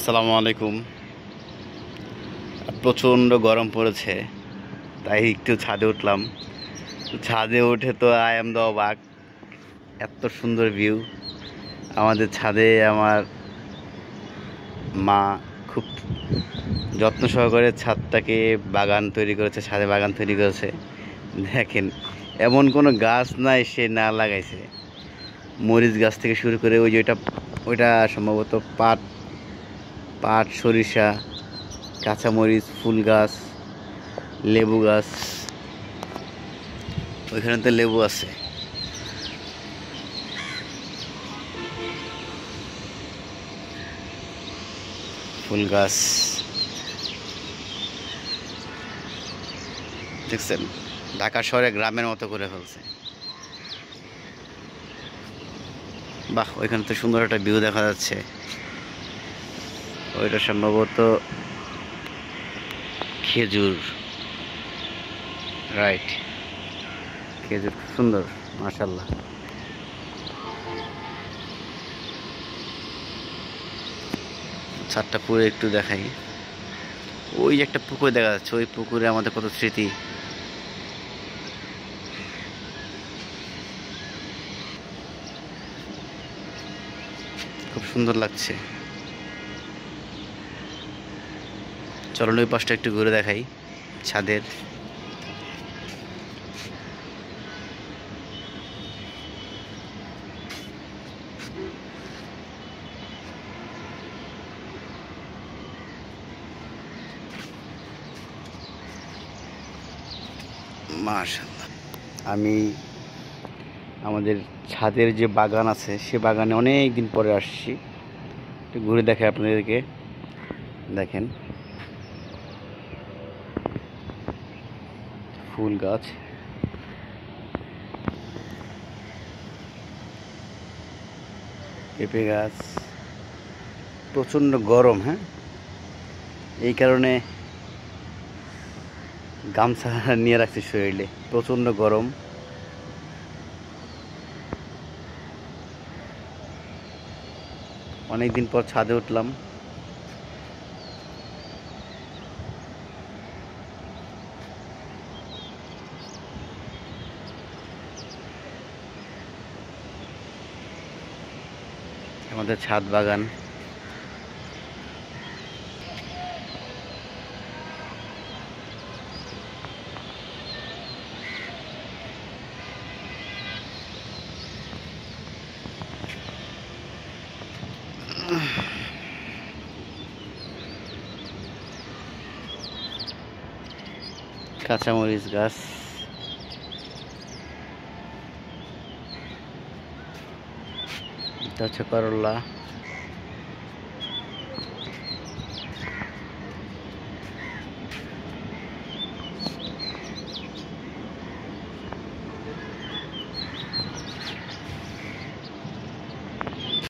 আসসালামু আলাইকুম। প্রচণ্ড গরম পড়েছে, তাই একটু ছাদে উঠলাম। ছাদে উঠে তো আই এম দ্য অবাক, এত সুন্দর ভিউ। আমাদের ছাদে আমার মা খুব যত্ন সহকারে ছাদটাকে বাগান তৈরি করেছে, ছাদে বাগান তৈরি করেছে। দেখেন, এমন কোনো গাছ নাই সে না লাগাইছে। মরিচ গাছ থেকে শুরু করে ওই যে ওইটা সম্ভবত পাট, সরিষা, কাঁচামরিচ, ফুল গাছ, লেবু গাছ, ওইখানে তো লেবু আছে। ফুল গাছ দেখছেন, ঢাকা শহরে গ্রামের মতো করে ফেলছে। বাহ, ওইখানে তো সুন্দর একটা ভিউ দেখা যাচ্ছে। ওইটা সম্ভবত খেজুর, রাইট, খেজুর খুব সুন্দর, মাশাআল্লাহ। ছাদটা পুরো একটু দেখাই। ওই একটা পুকুর দেখা যাচ্ছে, ওই পুকুরে আমাদের কত স্মৃতি। খুব সুন্দর লাগছে। চলুন ওই পাশটা একটু ঘুরে দেখাই ছাদের। মাশাআল্লাহ। আমি আমাদের ছাদের যে বাগান আছে সে বাগানে অনেক দিন পরে আসছি, একটু ঘুরে দেখাই আপনাদেরকে। দেখেন, ফুল গাছ, পেঁপে গাছ। প্রচণ্ড গরম, হ্যাঁ, এই কারণে গামছা নিয়ে রাখছি শরীরে, প্রচণ্ড গরম। অনেকদিন পর ছাদে উঠলাম। আমাদের ছাদ বাগান। কাঁচামরিচ গাছ, এটা হচ্ছে করলা।